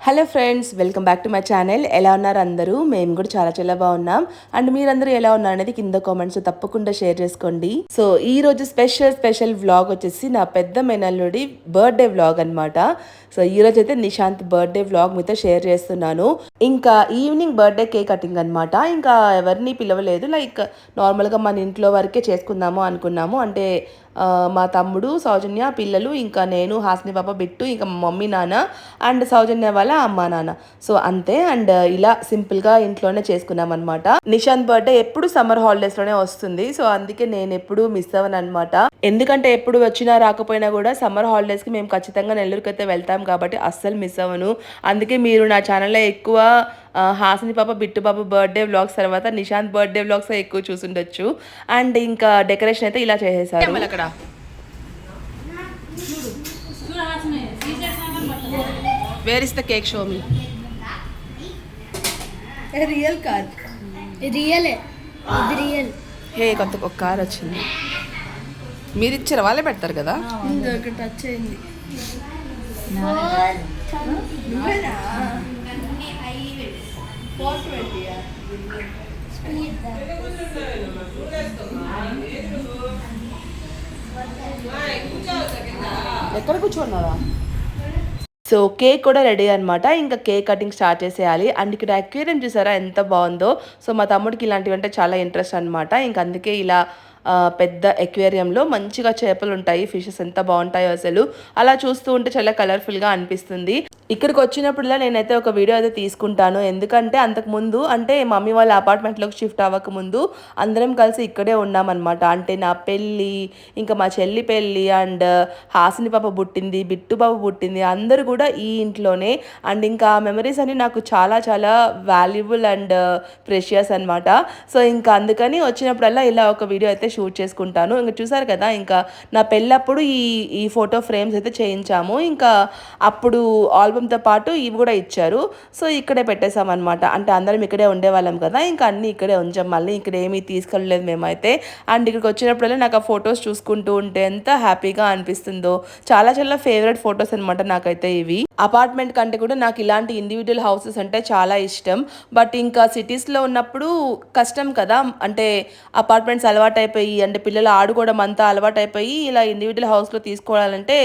Hello friends, welcome back to my channel. ఎలా ఉన్నారు అందరూ? మేము కూడా చాలా బాగున్నాం. అండ్ మీరందరూ ఎలా ఉన్నారు అనేది కింద కామెంట్స్ తప్పకుండా షేర్ చేసుకోండి. సో ఈ రోజు స్పెషల్ వ్లాగ్ వచ్చేసి నా పెద్ద మేనల్లుడి బర్త్డే వ్లాగ్ అనమాట. సో ఈ రోజు అయితే నిశాంత్ బర్త్డే వ్లాగ్ మీతో షేర్ చేస్తున్నాను. ఇంకా ఈవినింగ్ బర్త్డే కేక్ కటింగ్ అనమాట. ఇంకా ఎవరిని పిలవలేదు, లైక్ నార్మల్గా మన ఇంట్లో వరకే చేసుకుందాము అనుకున్నాము. అంటే మా తమ్ముడు, సౌజన్య, పిల్లలు, ఇంకా నేను, హాస్ని పాప, బిట్టు, ఇంకా మా మమ్మీ నాన్న అండ్ సౌజన్య వాళ్ళ అమ్మ నాన్న. సో అంతే. అండ్ ఇలా సింపుల్గా ఇంట్లోనే చేసుకున్నాం అనమాట. నిశాంత్ బర్త్డే ఎప్పుడు సమ్మర్ హాలిడేస్లోనే వస్తుంది. సో అందుకే నేను ఎప్పుడు మిస్ అవ్వను అనమాట. ఎందుకంటే ఎప్పుడు వచ్చినా రాకపోయినా కూడా సమ్మర్ హాలిడేస్కి మేము ఖచ్చితంగా నెల్లూరుకి అయితే వెళ్తాం కాబట్టి అస్సలు మిస్ అవ్వను. అందుకే మీరు నా ఛానల్లో ఎక్కువ హాసిని పాప, బిట్టు పాప బర్త్డే వ్లాగ్స్ తర్వాత నిశాంత్ బర్త్డే వ్లాగ్స్ ఎక్కువ చూసుండొచ్చు. అండ్ ఇంకా డెకరేషన్ అయితే ఇలా చేసేసారు అక్కడ. Where is the cake, show me. Real car, రియలే, ఇది రియల్. హే, కొత్త ఒక కార్ వచ్చింది. మీరు ఇచ్చారు, వాళ్ళే పెడతారు కదా. ఇంకొక టచ్ అయింది. ఎక్కడ కూర్చోన్నారా? సో కేక్ కూడా రెడీ అనమాట. ఇంకా కేక్ కటింగ్ స్టార్ట్ చేసేయాలి. అండ్ ఇక్కడ అక్వేరియం చూసారా ఎంత బాగుందో. సో మా తమ్ముడికి ఇలాంటివి అంటే చాలా ఇంట్రెస్ట్ అనమాట. ఇంక అందుకే ఇలా పెద్ద ఎక్వేరియంలో మంచిగా చేపలు ఉంటాయి, ఫిషెస్ ఎంత బాగుంటాయో అసలు. అలా చూస్తూ ఉంటే చాలా కలర్ఫుల్గా అనిపిస్తుంది. ఇక్కడికి వచ్చినప్పుడులా నేనైతే ఒక వీడియో అయితే తీసుకుంటాను. ఎందుకంటే అంతకుముందు అంటే మమ్మీ వాళ్ళ అపార్ట్మెంట్లోకి షిఫ్ట్ అవ్వకముందు అందరం కలిసి ఇక్కడే ఉన్నామన్నమాట. అంటే నా పెళ్ళి, ఇంకా మా చెల్లి పెళ్ళి, అండ్ హాసిని పాప పుట్టింది, బిట్టు పాప పుట్టింది, అందరూ కూడా ఈ ఇంట్లోనే. అండ్ ఇంకా మెమరీస్ అన్ని నాకు చాలా వాల్యుబుల్ అండ్ ప్రెషియస్ అనమాట. సో ఇంకా అందుకని వచ్చినప్పుడల్లా ఇలా ఒక వీడియో అయితే షూట్ చేసుకుంటాను. ఇంకా చూసారు కదా, ఇంకా నా పెళ్ళప్పుడు ఈ ఫోటో ఫ్రేమ్స్ అయితే చేయించాము. ఇంకా అప్పుడు ఆల్బమ్తో పాటు ఇవి కూడా ఇచ్చారు. సో ఇక్కడే పెట్టేసామన్నమాట. అంటే అందరం ఇక్కడే ఉండేవాళ్ళం కదా, ఇంకా అన్నీ ఇక్కడే ఉంచాం. మళ్ళీ ఇక్కడ ఏమీ తీసుకెళ్ళలేదు మేమైతే. అండ్ ఇక్కడికి వచ్చినప్పుడల్లా నాకు ఆ ఫొటోస్ చూసుకుంటూ ఉంటే ఎంత హ్యాపీగా అనిపిస్తుందో. చాలా ఫేవరెట్ ఫొటోస్ అనమాట నాకైతే ఇవి. అపార్ట్మెంట్ కంటే కూడా నాకు ఇలాంటి ఇండివిజువల్ హౌసెస్ అంటే చాలా ఇష్టం. బట్ ఇంకా సిటీస్లో ఉన్నప్పుడు కష్టం కదా. అంటే అపార్ట్మెంట్స్ అలవాటైపోయి, అంటే పిల్లలు ఆడుకోవడం అంతా అలవాటైపోయి ఇలా ఇండివిజువల్ హౌస్లో తీసుకోవాలంటే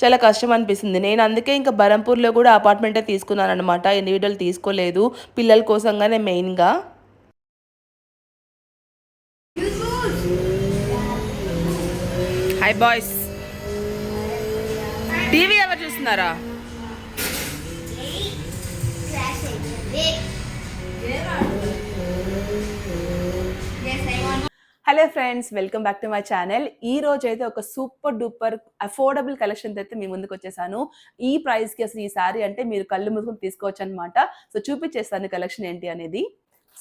చాలా కష్టం అనిపిస్తుంది. నేను అందుకే ఇంకా బరంపూర్లో కూడా అపార్ట్మెంటే తీసుకున్నాను అనమాట. ఇండివిజువల్ తీసుకోలేదు, పిల్లల కోసంగానే మెయిన్గా. హై బాయ్స్, టీవీ ఎవరు చూస్తున్నారా? Hello friends, welcome back to my channel. ఈ రోజు అయితే ఒక సూపర్ డూపర్ అఫోర్డబుల్ కలెక్షన్ అయితే మీ ముందుకు వచ్చేసాను. ఈ ప్రైస్కి అసలు ఈ సారీ అంటే మీరు కళ్ళు మూసుకొని తీసుకోవచ్చు అనమాట. సో చూపించేస్తాను కలెక్షన్ ఏంటి అనేది.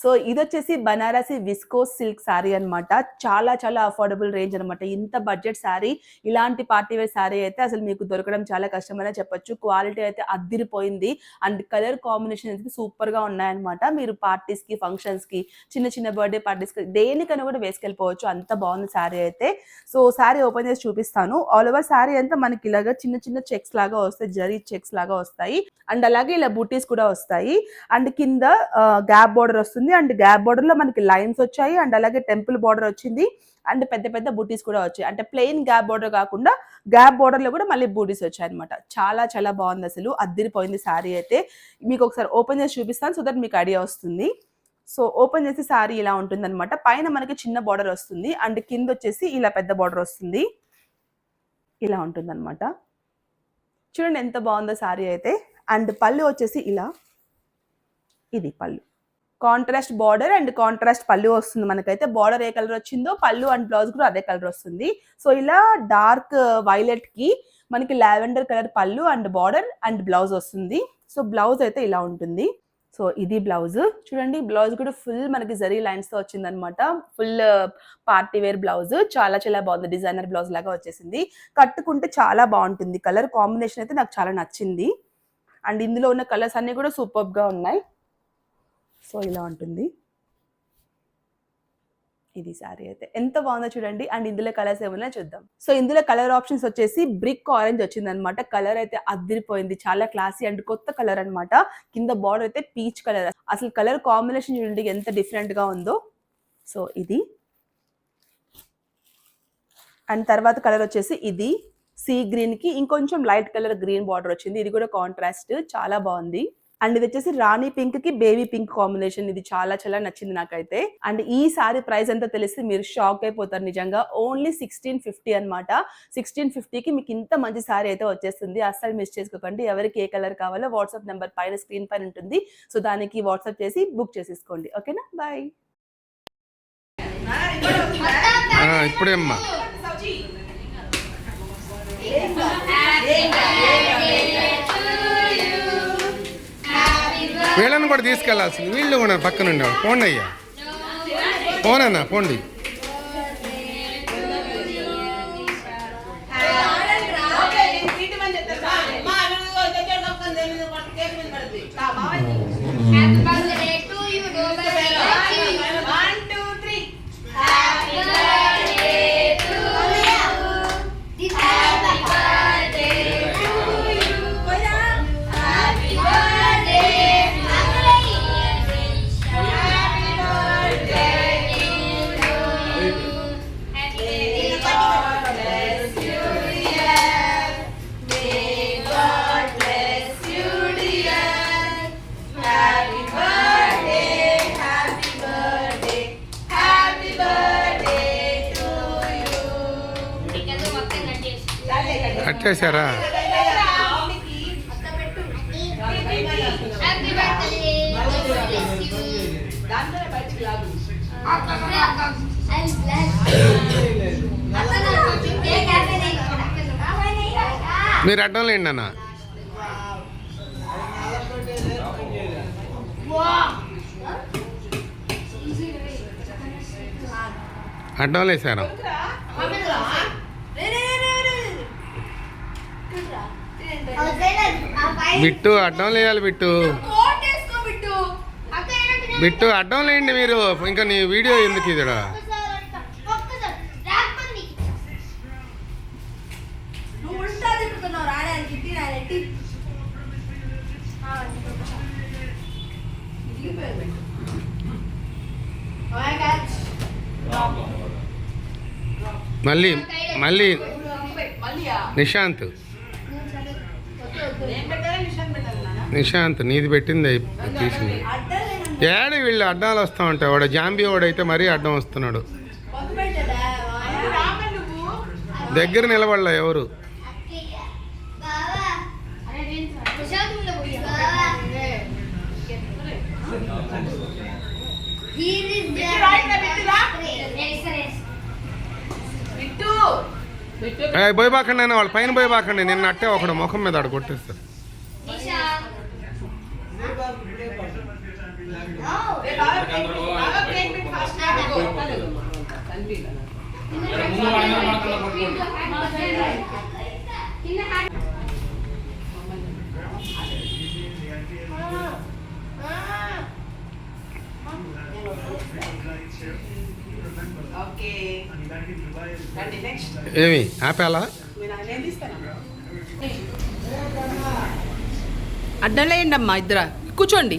సో ఇది వచ్చేసి బనారసి విస్కోస్ సిల్క్ శారీ అనమాట. చాలా అఫోర్డబుల్ రేంజ్ అనమాట. ఇంత బడ్జెట్ శారీ, ఇలాంటి పార్టీ వేర్ శారీ అయితే అసలు మీకు దొరకడం చాలా కష్టమనే చెప్పొచ్చు. క్వాలిటీ అయితే అద్దిరిపోయింది. అండ్ కలర్ కాంబినేషన్ అయితే సూపర్గా ఉన్నాయన్నమాట. మీరు పార్టీస్కి, ఫంక్షన్స్కి, చిన్న బర్త్డే పార్టీస్కి, దేనికైనా కూడా వేసుకెళ్ళిపోవచ్చు. అంత బాగుంది శారీ అయితే. సో శారీ ఓపెన్ చేసి చూపిస్తాను. ఆల్ ఓవర్ శారీ అంతా మనకి ఇలాగా చిన్న చెక్స్ లాగా వస్తాయి, జరీ చెక్స్ లాగా వస్తాయి. అండ్ అలాగే ఇలా బూటీస్ కూడా వస్తాయి. అండ్ కింద గ్యాప్ బోర్డర్ వస్తుంది. అండ్ గ్యాప్ బోర్డర్ లో మనకి లైన్స్ వచ్చాయి. అండ్ అలాగే టెంపుల్ బోర్డర్ వచ్చింది. అండ్ పెద్ద బూటీస్ కూడా వచ్చాయి. అంటే ప్లెయిన్ గ్యాప్ బోర్డర్ కాకుండా గ్యాప్ బోర్డర్ లో కూడా మళ్ళీ బూటీస్ వచ్చాయి అనమాట. చాలా బాగుంది అసలు. అద్దిరిపోయింది శారీ అయితే. మీకు ఒకసారి ఓపెన్ చేసి చూపిస్తాను, సో దట్ మీకు ఐడియా వస్తుంది. సో ఓపెన్ చేసి శారీ ఇలా ఉంటుంది అనమాట. పైన మనకి చిన్న బోర్డర్ వస్తుంది. అండ్ కింద వచ్చేసి ఇలా పెద్ద బోర్డర్ వస్తుంది. ఇలా ఉంటుంది అనమాట. చూడండి ఎంత బాగుందో శారీ అయితే. అండ్ పళ్ళు వచ్చేసి ఇలా, ఇది పళ్ళు. కాంట్రాస్ట్ బార్డర్ అండ్ కాంట్రాస్ట్ పళ్ళు వస్తుంది మనకైతే. బార్డర్ ఏ కలర్ వచ్చిందో పళ్ళు అండ్ బ్లౌజ్ కూడా అదే కలర్ వస్తుంది. సో ఇలా డార్క్ వైలెట్ కి మనకి లావెండర్ కలర్ పళ్ళు అండ్ బార్డర్ అండ్ బ్లౌజ్ వస్తుంది. సో బ్లౌజ్ అయితే ఇలా ఉంటుంది. సో ఇది బ్లౌజ్. చూడండి, బ్లౌజ్ కూడా ఫుల్ మనకి జరీ లైన్స్ తో వచ్చింది అనమాట. Full party wear blouse. చాలా బాగుంది. డిజైనర్ బ్లౌజ్ లాగా వచ్చేసింది. కట్టుకుంటే చాలా బాగుంటుంది. కలర్ కాంబినేషన్ అయితే నాకు చాలా నచ్చింది. అండ్ ఇందులో ఉన్న కలర్స్ అన్ని కూడా సూపర్గా ఉన్నాయి. సో ఇలా ఉంటుంది. ఇది సారీ అయితే ఎంత బాగుందో చూడండి. అండ్ ఇందులో కలర్స్ ఏమైనా చూద్దాం. సో ఇందులో కలర్ ఆప్షన్స్ వచ్చేసి బ్రిక్ ఆరెంజ్ వచ్చిందనమాట. కలర్ అయితే అదిరిపోయింది, చాలా క్లాసీ అండ్ కొత్త కలర్ అనమాట. కింద బార్డర్ అయితే పీచ్ కలర్. అసలు కలర్ కాంబినేషన్ చూడండి ఎంత డిఫరెంట్ గా ఉందో. సో ఇది అండ్ తర్వాత కలర్ వచ్చేసి ఇది సీ గ్రీన్ కి ఇంకొంచెం లైట్ కలర్ గ్రీన్ బార్డర్ వచ్చింది. ఇది కూడా కాంట్రాస్ట్ చాలా బాగుంది. అండ్ ఇది వచ్చేసి రాణి పింక్ కి బేబీ పింక్ కాంబినేషన్. ఇది చాలా చాలా నచ్చింది నాకైతే. అండ్ ఈ సారీ ప్రైస్ ఎంతో తెలిస్తే మీరు షాక్ అయిపోతారు నిజంగా. ఓన్లీ 1650 అనమాట. 1650కి మీకు ఇంత మంచి సారీ అయితే వచ్చేస్తుంది. అస్సలు మిస్ చేసుకోకండి. ఎవరికి ఏ కలర్ కావాలో వాట్సాప్ నెంబర్ పైన స్క్రీన్ పైన ఉంటుంది. సో దానికి వాట్సాప్ చేసి బుక్ చేసేసుకోండి. ఓకేనా, బాయ్. ఇప్పుడేమ్మా వీళ్ళని కూడా తీసుకెళ్లాల్సింది. వీళ్ళు కూడా పక్కన ఉండేవాడు. పోండి అయ్యా, పోనన్నా పోండి. కట్టేశారా? మీరు అడ్డం లేండి అన్న. అడ్డం లేసారా? బిట్టు అడ్డం లేయాలి. బిట్టు బిట్టు అడ్డం లేండి మీరు. ఇంకా నీ వీడియో ఎందుకు ఇది? మళ్ళీ మళ్ళీ నిశాంత్ నిశాంత్ నీది పెట్టింది తీసింది. ఏడు వీళ్ళు అడ్డాలు వస్తూ ఉంటాయి. వాడు జాంబీ వాడైతే మరీ అడ్డం వస్తున్నాడు. దగ్గర నిలబడలే ఎవరు. పోయి బాకండి అయినా వాళ్ళ పైన పోయి బాకండి. నిన్న అట్టే ఒకడు ముఖం మీద ఆడ కొట్టేస్తారు. ఏమి ఆపేలా? అడ్డం లేయండి అమ్మా, ఇద్దరు కూర్చోండి.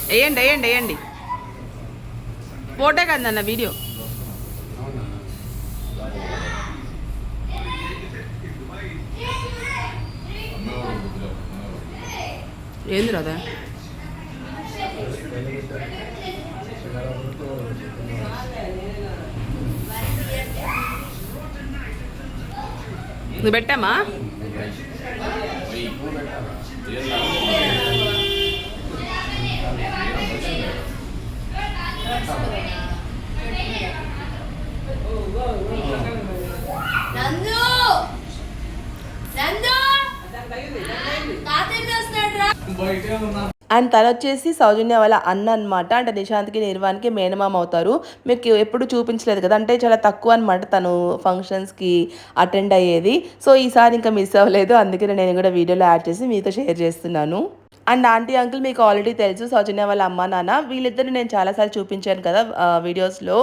వేయండి వేయండి వేయండి. ఫోటో కదన్న వీడియో. ఏంది రాదా? నువ్వు పెట్టామా? అండ్ తను వచ్చేసి సౌజన్య వాళ్ళ అన్న అనమాట. అంటే నిశాంత్కి నిర్వాణ్కి మేనమామ అవుతారు. మీకు ఎప్పుడు చూపించలేదు కదా, అంటే చాలా తక్కువ అనమాట తను ఫంక్షన్స్కి అటెండ్ అయ్యేది. సో ఈసారి ఇంకా మిస్ అవ్వలేదు, అందుకని నేను కూడా వీడియోలో యాడ్ చేసి మీతో షేర్ చేస్తున్నాను. అండ్ ఆంటీ అంకుల్ మీకు ఆల్రెడీ తెలుసు, సౌజన్య వాళ్ళ అమ్మ నాన్న. వీళ్ళిద్దరిని నేను చాలాసార్లు చూపించాను కదా వీడియోస్లో.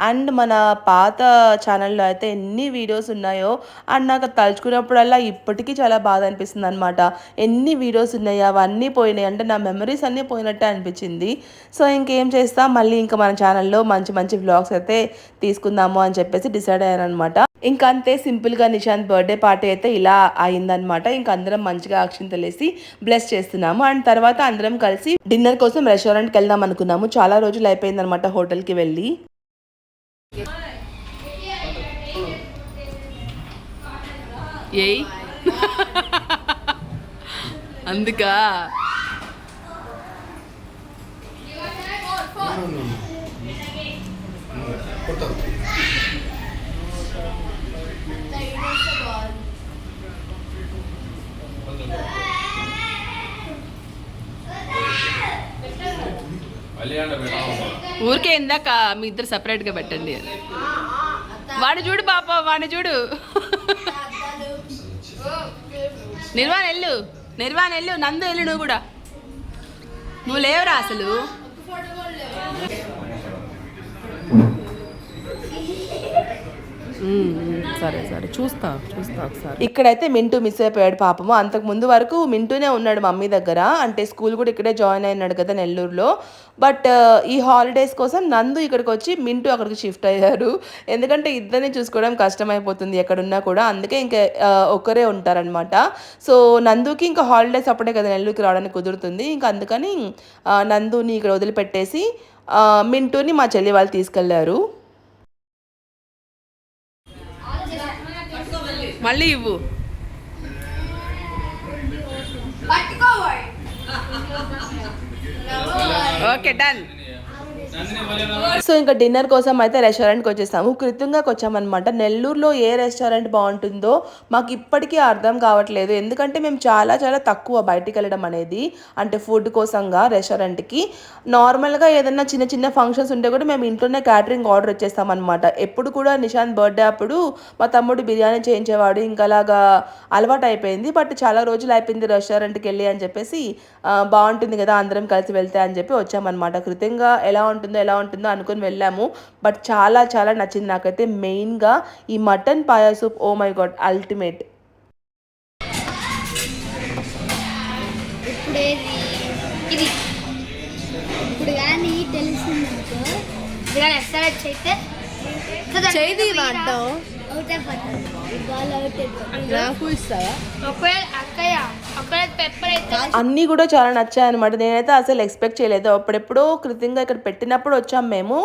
అండ్ మన పాత ఛానల్లో అయితే ఎన్ని వీడియోస్ ఉన్నాయో, అండ్ నాకు తలుచుకున్నప్పుడల్లా ఇప్పటికీ చాలా బాధ అనిపిస్తుంది అనమాట. ఎన్ని వీడియోస్ ఉన్నాయి, అవన్నీ పోయినాయి, అంటే నా మెమరీస్ అన్నీ పోయినట్టే అనిపించింది. సో ఇంకేం చేస్తాం, మళ్ళీ ఇంకా మన ఛానల్లో మంచి మంచి వ్లాగ్స్ అయితే తీసుకుందాము అని చెప్పేసి డిసైడ్ అయ్యాను అనమాట. ఇంకా అంతే సింపుల్గా నిశాంత్ బర్త్డే పార్టీ అయితే ఇలా అయిందనమాట. ఇంకా అందరం మంచిగా అక్షింతలేసి బ్లెస్ చేస్తున్నాము. అండ్ తర్వాత అందరం కలిసి డిన్నర్ కోసం రెస్టారెంట్కి వెళ్దాం అనుకున్నాము. చాలా రోజులు అయిపోయిందనమాట హోటల్కి వెళ్ళి. ఏయ్ అందుకా ఊరికే ఇందాక మీ ఇద్దరు సపరేట్గా పెట్టండి. వాడు చూడు పాప, వాడిని చూడు. నిర్వాణ వెళ్ళు, నందు వెళ్ళు, నువ్వు కూడా. నువ్వు లేవురా అసలు. సరే చూస్తా ఒకసారి. ఇక్కడైతే మింటూ మిస్ అయిపోయాడు పాపము. అంతకు ముందు వరకు మింటూనే ఉన్నాడు మమ్మీ దగ్గర, అంటే స్కూల్ కూడా ఇక్కడే జాయిన్ అయినాడు కదా నెల్లూరులో. బట్ ఈ హాలిడేస్ కోసం నందు ఇక్కడికి వచ్చి మింటూ అక్కడికి షిఫ్ట్ అయ్యారు. ఎందుకంటే ఇద్దరిని చూసుకోవడం కష్టమైపోతుంది ఎక్కడున్నా కూడా, అందుకే ఇంకా ఒక్కరే ఉంటారనమాట. సో నందుకి ఇంకా హాలిడేస్ అప్పుడే కదా నెల్లూరుకి రావడానికి కుదురుతుంది. ఇంకా అందుకని నందుని ఇక్కడ వదిలిపెట్టేసి మింటూని మా చెల్లి వాళ్ళు తీసుకెళ్లారు. మళ్ళీ ఇవ్వు. Okay done. సో ఇంకా డిన్నర్ కోసం అయితే రెస్టారెంట్కి వచ్చేసాము. కృతంగాకి వచ్చామన్నమాట. నెల్లూరులో ఏ రెస్టారెంట్ బాగుంటుందో మాకు ఇప్పటికీ అర్థం కావట్లేదు. ఎందుకంటే మేము చాలా చాలా తక్కువ బయటికి వెళ్ళడం అనేది, అంటే ఫుడ్ కోసంగా రెస్టారెంట్కి. నార్మల్గా ఏదైనా చిన్న చిన్న ఫంక్షన్స్ ఉంటే కూడా మేము ఇంట్లోనే క్యాటరింగ్ ఆర్డర్ ఇచ్చేస్తామన్నమాట. ఎప్పుడు కూడా నిశాంత్ బర్త్డే అప్పుడు మా తమ్ముడు బిర్యానీ చేయించేవాడు, ఇంకా అలాగా అలవాటు అయిపోయింది. బట్ చాలా రోజులు అయిపోయింది రెస్టారెంట్కి వెళ్ళి అని చెప్పేసి బాగుంటుంది కదా అందరం కలిసి వెళ్తే అని చెప్పి వచ్చామన్నమాట. కృతంగా ఎలా ఉంటుందో అనుకుని వెళ్ళాము. బట్ చాలా చాలా నచ్చింది నాకైతే. మెయిన్గా ఈ mutton paya soup, oh my god, ultimate. ఇప్పుడు కానీ తెలిసిందనుకో చేయి వాడతాం నాకు ఇస్తావా? అన్నీ కూడా చాలా నచ్చాయన్నమాట. నేనైతే అసలు ఎక్స్పెక్ట్ చేయలేదు. అప్పుడెప్పుడో కృతంగా ఇక్కడ పెట్టినప్పుడు వచ్చాం మేము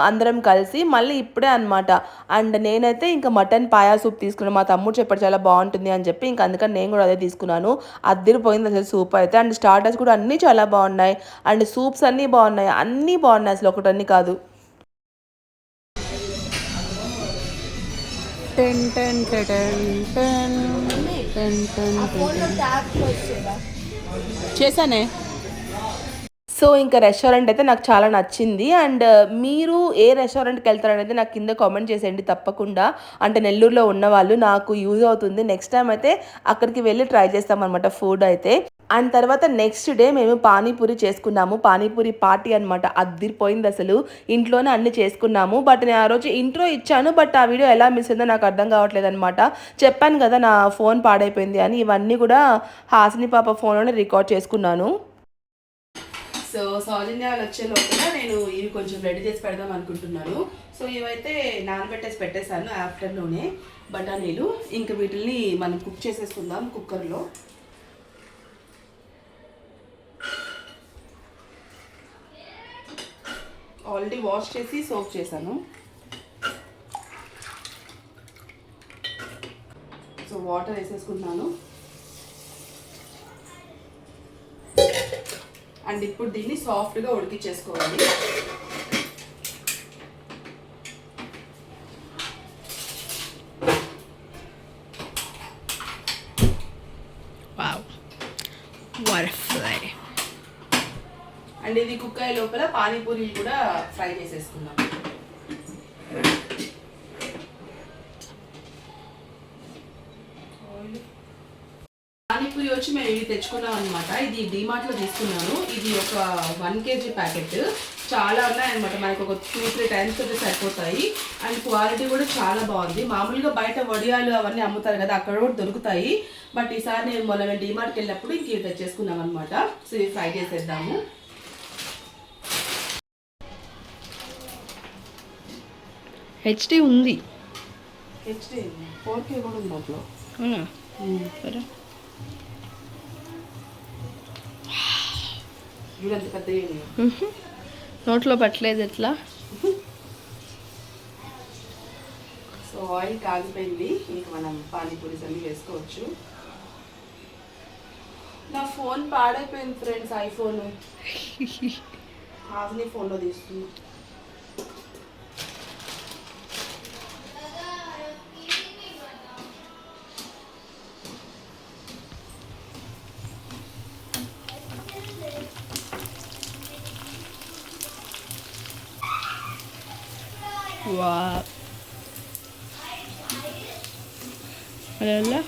అందరం కలిసి, మళ్ళీ ఇప్పుడే అనమాట. అండ్ నేనైతే ఇంకా మటన్ పాయా సూప్ తీసుకున్నాను. మా తమ్ముడు చెప్పాడు చాలా బాగుంటుంది అని చెప్పి, ఇంకా అందుకని నేను కూడా అదే తీసుకున్నాను. అదిరిపోయింది అసలు సూప్ అయితే. అండ్ స్టార్టర్స్ కూడా అన్నీ చాలా బాగున్నాయి, అండ్ సూప్స్ అన్నీ బాగున్నాయి, అన్నీ బాగున్నాయి అసలు, ఒకటన్నీ కాదు. చేశానే. సో ఇంకా రెస్టారెంట్ అయితే నాకు చాలా నచ్చింది. అండ్ మీరు ఏ రెస్టారెంట్కి వెళ్తారనేది నాకు కింద కామెంట్ చేసేయండి తప్పకుండా. అంటే నెల్లూరులో ఉన్నవాళ్ళు, నాకు యూజ్ అవుతుంది. నెక్స్ట్ టైం అయితే అక్కడికి వెళ్ళి ట్రై చేస్తామన్నమాట ఫుడ్ అయితే. అండ్ తర్వాత నెక్స్ట్ డే మేము పానీపూరి చేసుకున్నాము. పానీపూరి పార్టీ అనమాట. అదిరిపోయింది అసలు. ఇంట్లోనే అన్ని చేసుకున్నాము. బట్ నేను ఆ రోజు ఇంట్రో ఇచ్చాను, బట్ ఆ వీడియో ఎలా మిస్ అయిందో నాకు అర్థం కావట్లేదు అనమాట. చెప్పాను కదా నా ఫోన్ పాడైపోయింది అని. ఇవన్నీ కూడా హాసిని పాప ఫోన్లోనే రికార్డ్ చేసుకున్నాను. సో సౌజన్య వాళ్ళు వచ్చే లోపల నేను ఇవి కొంచెం రెడీ చేసి పెడదాం అనుకుంటున్నాను. సో ఇవైతే నానబెట్టేసి పెట్టేశాను ఆఫ్టర్నూనే బఠానీలు. ఇంకా వీటిని మనం కుక్ చేసేసుకుందాం కుక్కర్లో. ఆల్రెడీ వాష్ చేసి సోక్ చేశాను. సో వాటర్ వేసేసుకున్నాను. అండ్ ఇప్పుడు దీన్ని సాఫ్ట్గా ఉడికించేసుకోవాలి. Wow, what a fry. And ఇది కుక్ అయ్యే లోపల పానీపూరి కూడా ఫ్రై చేసేసుకుందాం. పానీపూరి వచ్చి మేము ఇవి తెచ్చుకున్నాం అనమాట. ఇది డిమార్ట్లో తీసుకున్నాను. ఇది ఒక 1 kg ప్యాకెట్. చాలా ఉన్నాయన్నమాట, మనకు ఒక 2-3 టైమ్స్ అయితే సరిపోతాయి. అండ్ క్వాలిటీ కూడా చాలా బాగుంది. మామూలుగా బయట వడియాలు అవన్నీ అమ్ముతారు కదా, అక్కడ కూడా దొరుకుతాయి. బట్ ఈసారి మేము డిమార్ట్కి వెళ్ళినప్పుడు ఇంక ఇవి తెచ్చేసుకున్నాం అనమాట. సో ఇవి ఫ్రై చేసేద్దాము. హెచ్డి ఉంది, హెచ్డి 4K కూడా ఉంది దాంట్లో. అవునా? సరే. చూడంత పెద్ద నోట్లో పట్టలేదు ఎట్లా? సో ఆయిల్ కాగిపోయింది, ఇంక మనం పానీపూరీస్ అన్ని వేసుకోవచ్చు. నా ఫోన్ పాడైపోయింది ఫ్రెండ్స్, ఐఫోన్. హాజ్ని ఫోన్లో తీస్తుంది. వా అలా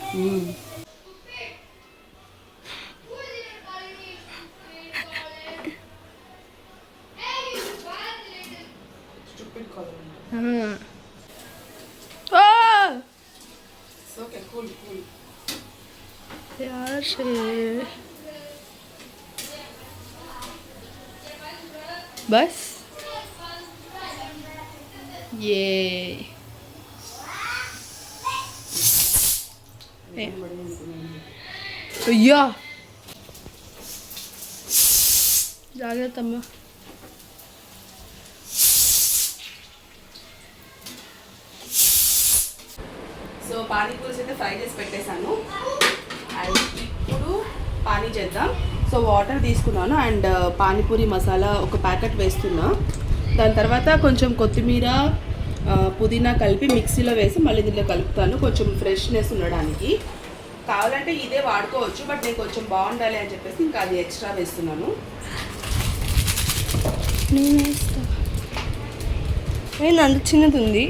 ఓకే, కూల్ కూల్. यार से बस ये अय्या जाग्रत अम्मा. సో పానీపూరీస్ అయితే ఫ్రై చేసి పెట్టేశాను. అండ్ ఇప్పుడు పానీ చేద్దాం. సో వాటర్ తీసుకున్నాను అండ్ పానీపూరి మసాలా ఒక ప్యాకెట్ వేస్తున్నా. దాని తర్వాత కొంచెం కొత్తిమీర, పుదీనా కలిపి మిక్సీలో వేసి మళ్ళీ దీంట్లో కలుపుతాను, కొంచెం ఫ్రెష్నెస్ ఉండడానికి. కావాలంటే ఇదే వాడుకోవచ్చు, బట్ నేను కొంచెం బాగుండాలి అని చెప్పేసి ఇంకా అది ఎక్స్ట్రా వేస్తున్నాను. నేను అంత చిన్నది ఉంది.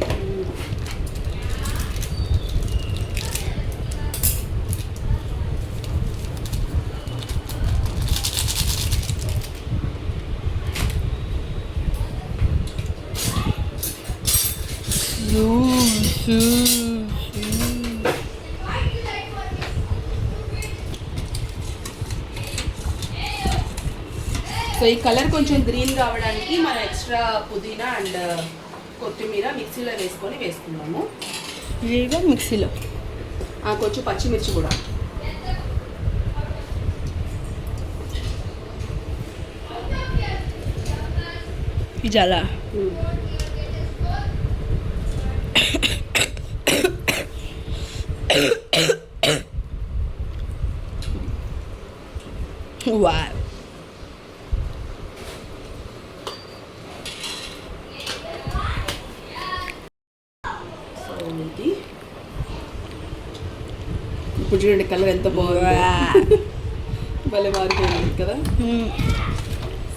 సో ఈ కలర్ కొంచెం గ్రీన్ రావడానికి మనం ఎక్స్ట్రా పుదీనా అండ్ కొత్తిమీర మిక్సీలో వేసుకున్నాము. ఇదిగా మిక్సీలో కొంచెం పచ్చిమిర్చి కూడా. ఇజాలా wow. ఇప్పుడు చూడండి కలర్ ఎంత బాగుంది, భలే మారిపోయింది కదా.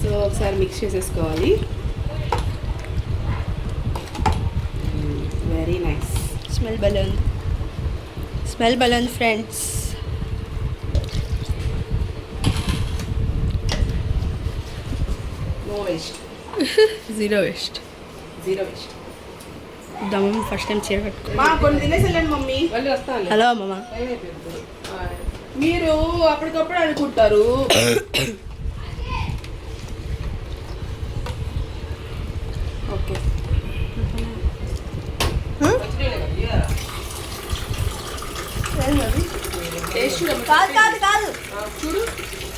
సో ఒకసారి మిక్స్ చేసేసుకోవాలి. Very nice. Smell balloon, smell balloon friends. No waste, zero waste. దమ్మ ఫస్ట్ టైం చీర కట్టుకో. కొన్ని తినేసి వెళ్ళండి మమ్మీ. హలో అమ్మమ్మ. మీరు అప్పటికప్పుడు అనుకుంటారు. ఓకే,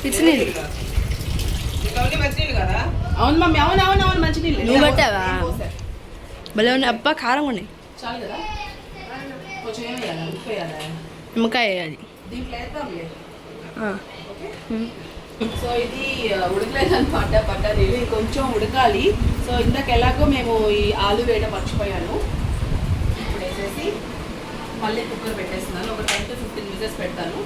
పిచ్చినీళ్ళు. అవును మమ్మీ, అవును మంచినీళ్ళు. నువ్వు పట్టావా? భలే ఉన్నాయి అబ్బా, కారం ఉన్నాయి. చాలు కదా, కొంచెం ఏం వేయాలి, ఉప్పు వేయాలి, నిమ్మకాయ వేయాలి దీంట్లో వేద్దాంలే. సో ఇది ఉడకలేదు అనమాట, పడ్డది కొంచెం ఉడకాలి. సో ఇందాక ఎలాగో మేము ఈ ఆలు వేయడం మర్చిపోయాను. ఇప్పుడు వేసేసి మళ్ళీ కుక్కర్ పెట్టేస్తున్నాను. ఒక 10 to 15 విజిల్స్ పెడతాను.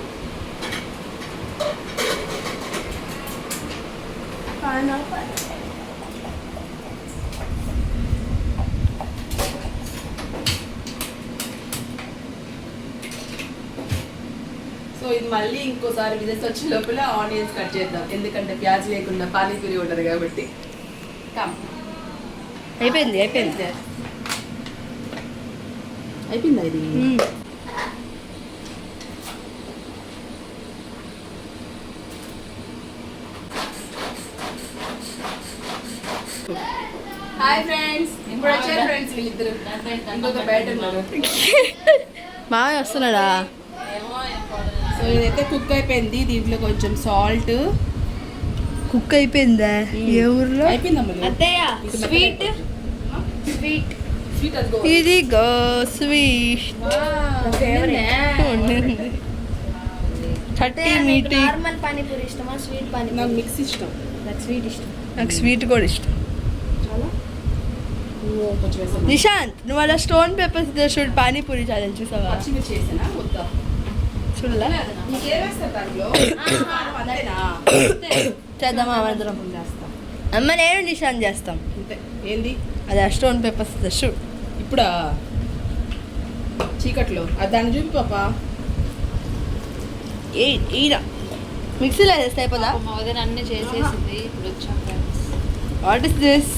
సో ఇది మళ్ళీ ఇంకోసారి విజిట్స్ వచ్చే లోపల ఆనియన్స్ కట్ చేద్దాం, ఎందుకంటే ప్యాజ్ లేకుండా పానీపూరి ఉండదు కాబట్టి. అయిపోయింది అయిపోయిందా ఇది? హాయ్ ఫ్రెండ్స్, ఇప్పుడు వచ్చారు ఫ్రెండ్స్ వీళ్ళిద్దరు. ఇంకొక బయట ఉన్నారు. మామయ్య వస్తున్నాడా? సో ఇదైతే కుక్ అయిపోయింది. దీంట్లో కొంచెం సాల్ట్. కుక్ అయిపోయిందా? ఏ ఊర్లో అయిపోయిందమ్మా. అత్తయ్య స్వీట్ స్వీట్ ఇది స్వీట్ 30 మీటింగ్. నార్మల్ పానీపూరి ఇష్టమా స్వీట్ పానీపూరి? నాకు మిక్స్ ఇష్టం. నాకు స్వీట్ ఇష్టం. నాకు స్వీట్ కూడా ఇష్టం. కొంచెం వేసాను. నిశాంత్, నువ్వు అలా stone papers shoot panipuri challenge చూసావా? పచ్చిమిర్చి వేసానా వద్దా? చూడలే. ఇంకేం వేస్తారు దాంట్లో? అంతేనా? చేద్దామా అందరం? చేస్తాం. అమ్మ నేను నిశాంత్ చేస్తాం. అంతే. ఏంది అది ఆ స్టోన్ పేపర్స్ షూట్. ఇప్పుడా చీకట్లో అది దాన్ని చూపి పాపా. ఈడ మిక్సీలో వేస్తే అయిపోదా? వదిన అన్ని చేసేసింది. ఇప్పుడు వచ్చాం ఫ్రెండ్స్. What is this?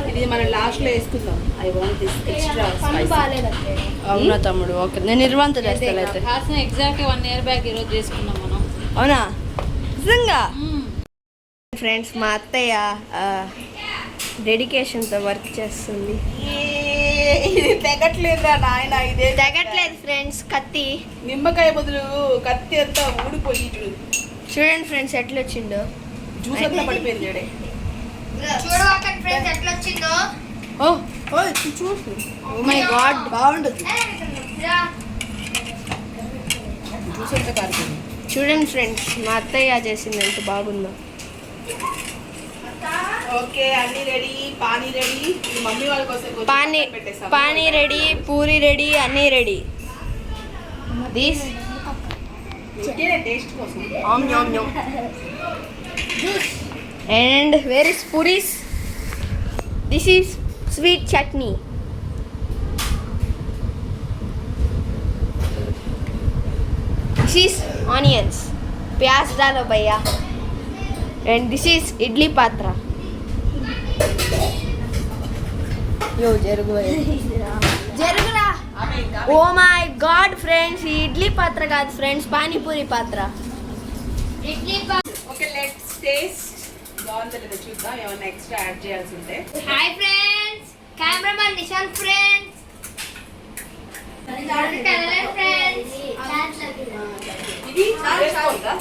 ఇది మనం లాస్ట్ లో వేసుకుందాం. I want this extra spicy. అవునా తమ్ముడు? ఓకే, నేను నిర్వాంత చేస్తాను అయితే. ఎగ్జాక్ట్ 1 year బ్యాక్ ఈరోజు చేసుకున్నాం మనం. అవునా? నిజంగా? ఫ్రెండ్స్, మా అత్తయ్య డెడికేషన్తో వర్క్ చేస్తుంది. ఇది తెగట్లేదురా నాయన. ఇదే తగ్గట్లేదు ఫ్రెండ్స్. కత్తి నిమ్మకాయ బదులు కత్తి అంతా ఊడిపోయి చూడండి ఫ్రెండ్స్ ఎట్లా వచ్చిందో. జ్యూస్ అంతా పడిపోయింది. చూడే ఫ్రెండ్స్ ఎట్లా వచ్చిందో. చూసు. ఓ మై గాడ్, బాగుండదు. జ్యూస్ అంతా కారిపోయింది. చూడండి ఫ్రెండ్స్, మా అత్తయ్య చేసింది ఎంత బాగుందో. ఓకే, అన్ని రెడీ. పానీ రెడీ. మమ్మీ వాళ్ళ కోసం పానీ రెడీ, పూరి రెడీ, అన్నీ రెడీ. దిస్ టేస్ట్ కోసం. And where is puris? This is sweet chutney. This is onions. प्याज डालो भैया. And this is idli patra. Yo, జరుగురా. ఓ మై గాడ్ ఫ్రెండ్స్, ఈ ఇడ్లీ పాత్ర కాదు ఫ్రెండ్స్, పానీపూరి పాత్ర. Okay, let's taste. బాగుందో లేదో చూద్దాం. ఏమైనా ఎక్స్ట్రా యాడ్ చేయాల్సి ఉంటే. Hi friends, cameraman Nishant friends. ఇది వేసుకోవద్దా?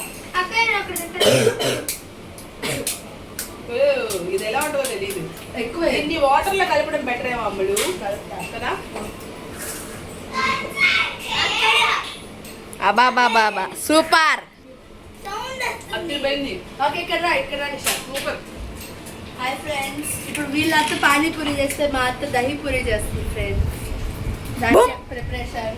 ఇది ఎలా ఉంటుందో తెలియదు. ఎక్కువ ఇన్ని వాటర్ లో కలపడం బెటర్ ఏమో అమ్ముడు కదా. అబా బాబా బా సూపర్. అదిరిపోయింది. ఓకే, ఇక్కడ సూపర్. హాయ్ ఫ్రెండ్స్, ఇప్పుడు వీళ్ళంతా పానీపూరి చేస్తే మా అత్త దహి పూరి చేస్తుంది ఫ్రెండ్స్. దాని ప్రిపరేషన్.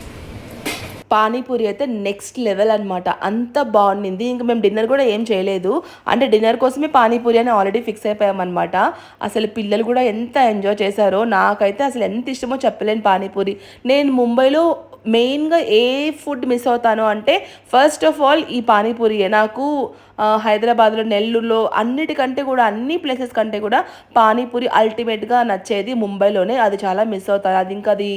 పానీపూరి అయితే నెక్స్ట్ లెవెల్ అనమాట. అంత బాగుండింది. ఇంకా మేము డిన్నర్ కూడా ఏం చేయలేదు. అంటే డిన్నర్ కోసమే పానీపూరి అని ఆల్రెడీ ఫిక్స్ అయిపోయామన్నమాట. అసలు పిల్లలు కూడా ఎంత ఎంజాయ్ చేశారో. నాకైతే అసలు ఎంత ఇష్టమో చెప్పలేను పానీపూరి. నేను ముంబైలో మెయిన్గా ఏ ఫుడ్ మిస్ అవుతాను అంటే ఫస్ట్ ఆఫ్ ఆల్ ఈ పానీపూరియే. నాకు హైదరాబాద్లో, నెల్లూరులో అన్నిటికంటే కూడా, అన్ని ప్లేసెస్ కంటే కూడా పానీపూరి అల్టిమేట్గా నచ్చేది ముంబైలోనే. అది చాలా మిస్ అవుతాను. అది ఇంకా అది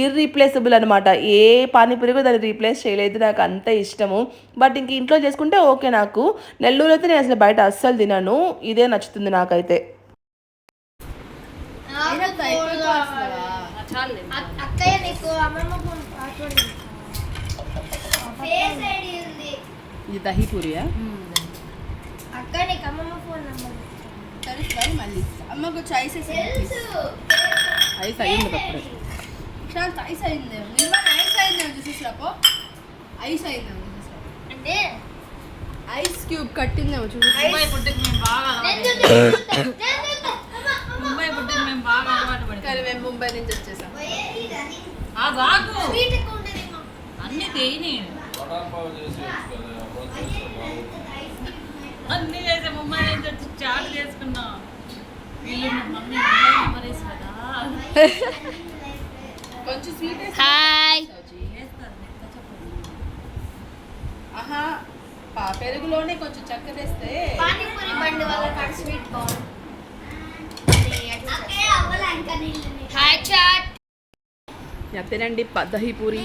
ఇర్రీప్లేసబుల్ అనమాట. ఏ పానీపూరి కూడా దాన్ని రీప్లేస్ చేయలేదు. నాకు అంత ఇష్టము. బట్ ఇంక ఇంట్లో చేసుకుంటే ఓకే. నాకు నెల్లూరు అయితే నేను అసలు బయట అస్సలు తినను. ఇదే నచ్చుతుంది నాకైతే. అక్కయ్య నీకు అమ్మమ్మ ఫేస్ ఐడి ఉంది. ఇది దహీపూరియా? అక్క నీకు అమ్మమ్మ ఫోన్ నంబర్ తెలుసు. మళ్ళీ అమ్మకు చాయిస్ తెలుసు. ఐస్ అయ్యింది అప్పుడు. ఐస్ అయింది. ఐస్ అయిందేమో చూసేసాపో. ఐస్ అయిందేమో అంటే ఐస్ క్యూబ్ కట్టిందేమో చూసి. ముంబై ఫుడ్కి మేము బాగా అలవాటు పడి. కానీ మేము ముంబై నుంచి వచ్చేసాం. అన్ని తేని అన్ని చేసే ముంబై నుంచి వచ్చి చాట్ చేసుకున్నా. వీళ్ళు మమ్మీ మెమరీస్ కదా. కొంచెం స్వీట్. హాయ్. పెరుగులోనే కొంచెం చక్కెర వేస్తే పానీపూరి బండి వల్ల కాడ స్వీట్ కార్న్ హాయ్ చాట్ తినండి దహీ పూరి.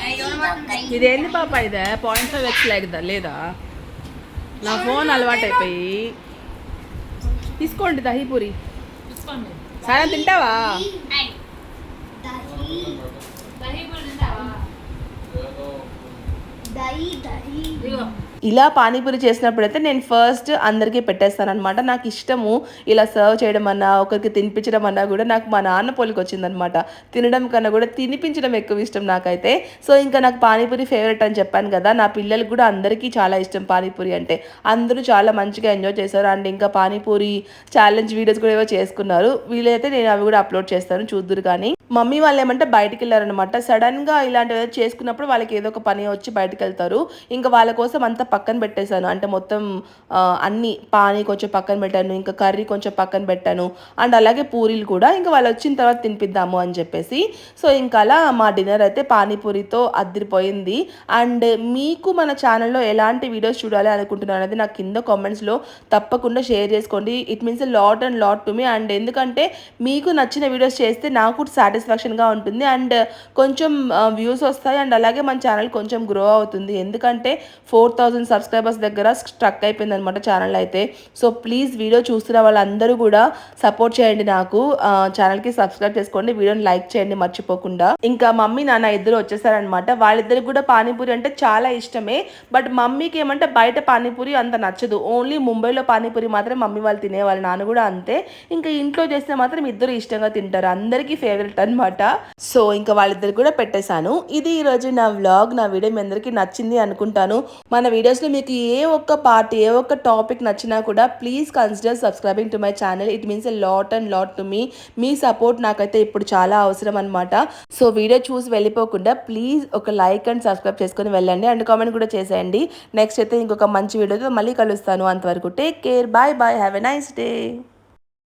ఇదేంది పాప ఇదే 0.5x లేదా నా ఫోన్ అలవాటు అయిపోయి. తీసుకోండి దహీ పూరి. తీసుకోండి. సాయం తింటావా? ఇదిగో ఇలా పానీపూరి చేసినప్పుడైతే నేను ఫస్ట్ అందరికీ పెట్టేస్తాను అనమాట. నాకు ఇష్టము ఇలా సర్వ్ చేయడం అన్నా ఒకరికి తినిపించడం అన్నా కూడా నాకు మా నాన్న పోలికి వచ్చిందనమాట. తినడం కన్నా కూడా తినిపించడం ఎక్కువ ఇష్టం నాకైతే. సో ఇంకా నాకు పానీపూరి ఫేవరెట్ అని చెప్పాను కదా, నా పిల్లలకు కూడా అందరికీ చాలా ఇష్టం పానీపూరి అంటే. అందరూ చాలా మంచిగా ఎంజాయ్ చేశారు. అండ్ ఇంకా పానీపూరి ఛాలెంజ్ వీడియోస్ కూడా ఏవో చేసుకున్నారు. వీలైతే నేను అవి కూడా అప్లోడ్ చేస్తాను, చూద్దురు. కానీ మమ్మీ వాళ్ళు ఏమంటే బయటికి వెళ్ళారనమాట. సడన్గా ఇలాంటివి చేసుకున్నప్పుడు వాళ్ళకి ఏదో ఒక పని వచ్చి బయటకు వెళ్తారు. ఇంకా వాళ్ళ కోసం అంతా పక్కన పెట్టేశాను. అంటే మొత్తం అన్ని పానీ కొంచెం పక్కన పెట్టాను, ఇంకా కర్రీ కొంచెం పక్కన పెట్టాను, అండ్ అలాగే పూరీలు కూడా ఇంకా వాళ్ళు వచ్చిన తర్వాత తినిపిద్దాము అని చెప్పేసి. సో ఇంకా అలా మా డిన్నర్ అయితే పానీపూరితో అదిరిపోయింది. అండ్ మీకు మన ఛానల్లో ఎలాంటి వీడియోస్ చూడాలి అనుకుంటున్నారు అనేది నాకు కింద కామెంట్స్లో తప్పకుండా షేర్ చేసుకోండి. It means lot and lot to me. And ఎందుకంటే మీకు నచ్చిన వీడియోస్ చేస్తే నాకు సాటిస్ఫాక్షన్గా ఉంటుంది అండ్ కొంచెం వ్యూస్ వస్తాయి. అండ్ అలాగే మన ఛానల్ కొంచెం గ్రో అవుతుంది. ఎందుకంటే 4000 సబ్స్క్రైబర్స్ దగ్గర స్ట్రక్ అయిపోయింది అనమాట ఛానల్ అయితే. సో ప్లీజ్ వీడియో చూస్తున్న వాళ్ళందరూ కూడా సపోర్ట్ చేయండి. నాకు ఛానల్కి సబ్స్క్రైబ్ చేసుకోండి, వీడియోని లైక్ చేయండి మర్చిపోకుండా. ఇంకా మమ్మీ నాన్న ఇద్దరు వచ్చేసారనమాట. వాళ్ళిద్దరికి కూడా పానీపూరి అంటే చాలా ఇష్టమే. బట్ మమ్మీకి ఏమంటే బయట పానీపూరి అంత నచ్చదు. ఓన్లీ ముంబైలో పానీపూరి మాత్రం మమ్మీ వాళ్ళు తినేవాళ్ళు, నాన్న కూడా అంతే. ఇంకా ఇంట్లో చేస్తే మాత్రం ఇద్దరు ఇష్టంగా తింటారు, అందరికీ ఫేవరెట్ అనమాట. సో ఇంకా వాళ్ళిద్దరు కూడా పెట్టేశాను. ఇది ఈరోజు నా వ్లాగ్. నా వీడియో మీ అందరికీ నచ్చింది అనుకుంటాను. మన వీడియోస్లో మీకు ఏ ఒక్క పార్ట్ ఏ ఒక్క టాపిక్ నచ్చినా కూడా please consider subscribing to my channel. It means a lot and lot to me. Me support నాకైతే ఇప్పుడు చాలా అవసరం అనమాట. సో వీడియో చూసి వెళ్ళిపోకుండా ప్లీజ్ ఒక లైక్ అండ్ సబ్స్క్రైబ్ చేసుకొని వెళ్ళండి అండ్ కామెంట్ కూడా చేసేయండి. నెక్స్ట్ అయితే ఇంకొక మంచి వీడియోతో మళ్ళీ కలుస్తాను. అంతవరకు take care, bye bye, have a nice day.